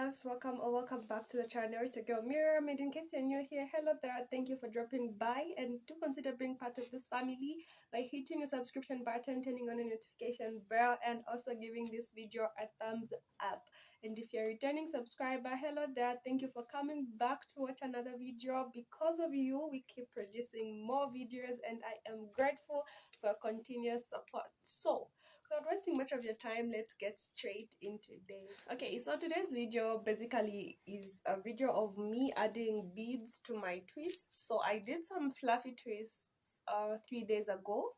loves, welcome back to the channel. It's your girl Mirror. And in case you're new here, hello there, thank you for dropping by, and do consider being part of this family by hitting the subscription button, turning on the notification bell, and also giving this video a thumbs up. And if you're a returning subscriber, hello there, thank you for coming back to watch another video. Because of you, we keep producing more videos, and I am grateful for continuous support. So without wasting much of your time, let's get straight into this. Okay, so today's video basically is a video of me adding beads to my twists. So I did some fluffy twists 3 days ago,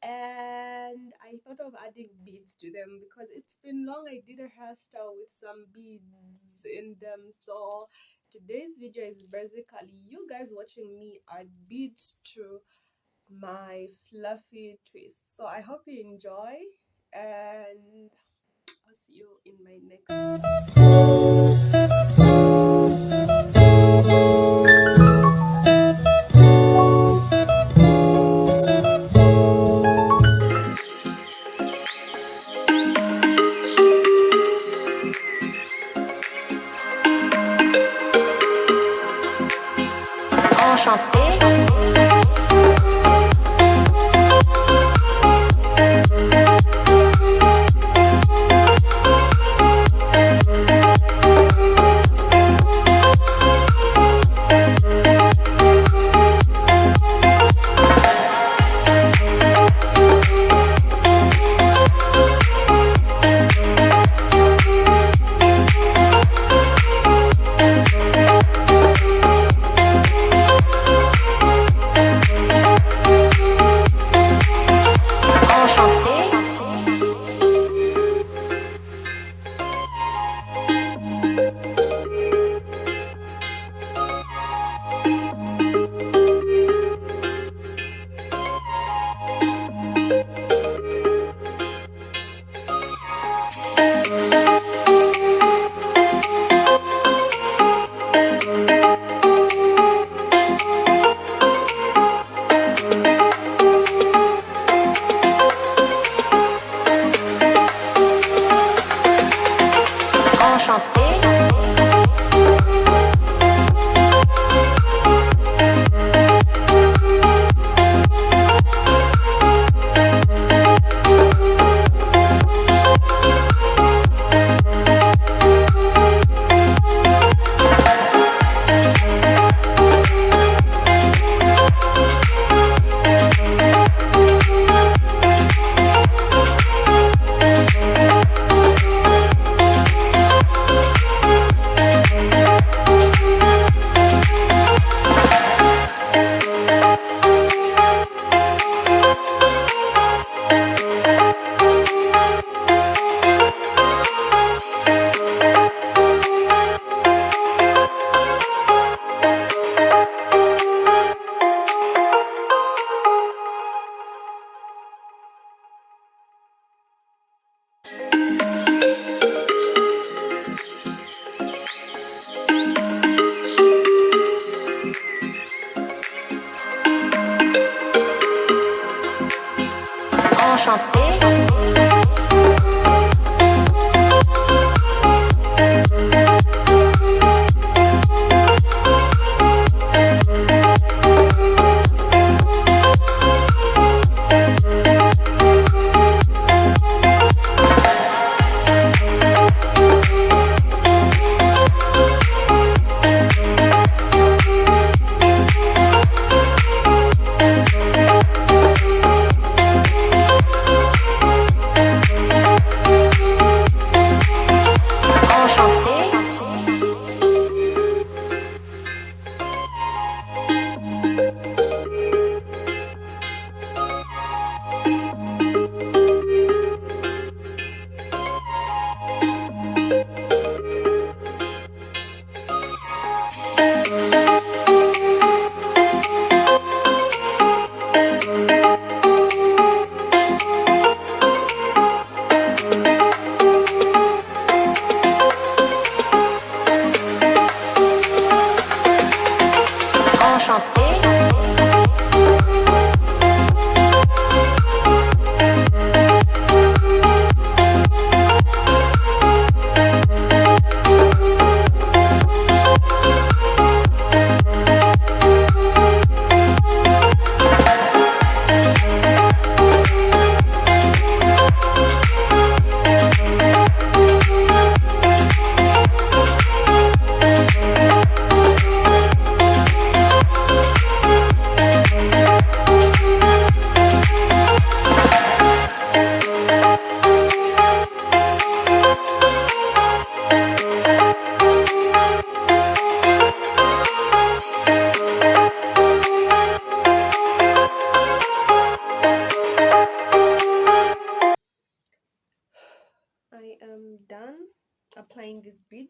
and I thought of adding beads to them because it's been long I did a hairstyle with some beads in them. So today's video is basically you guys watching me add beads to my fluffy twist. So I hope you enjoy, and I'll see you in my next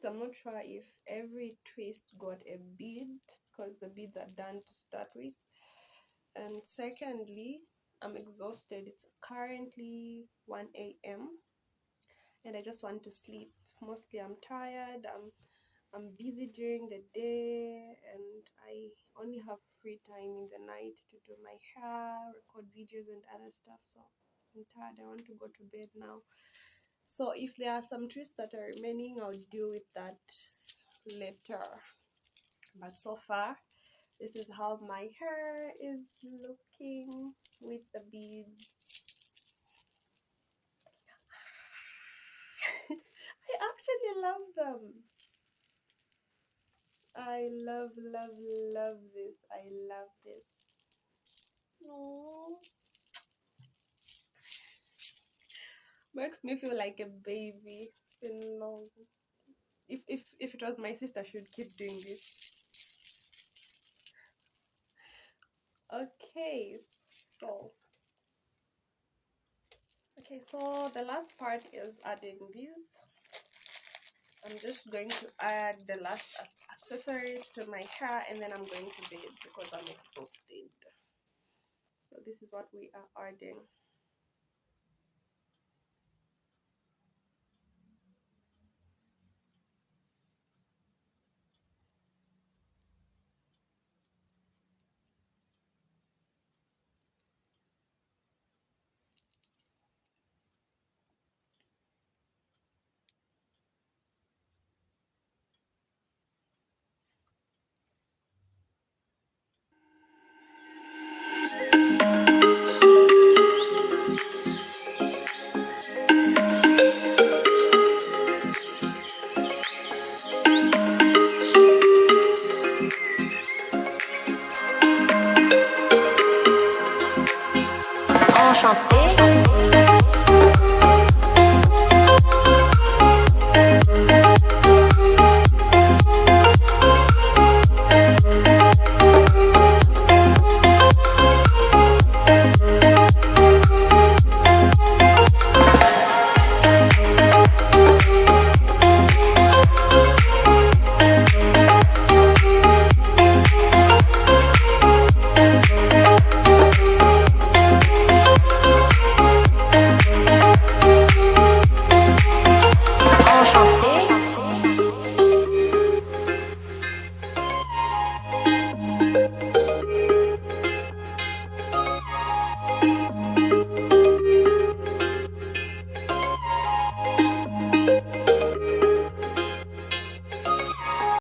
beads, I'm not sure if every twist got a bead because the beads are done to start with. And secondly, I'm exhausted. It's currently 1 a.m. and I just want to sleep. Mostly I'm tired, I'm busy during the day, and I only have free time in the night to do my hair, record videos and other stuff. So I'm tired, I want to go to bed now. So if there are some twists that are remaining, I'll deal with that later. But so far, this is how my hair is looking with the beads. I actually love them. I love this. I love this. Oh, makes me feel like a baby. It's been long. If it was my sister, she would keep doing this. Okay, so the last part is adding these. I'm just going to add the last accessories to my hair, and then I'm going to bed because I'm exhausted. So this is what we are adding. Enchanté.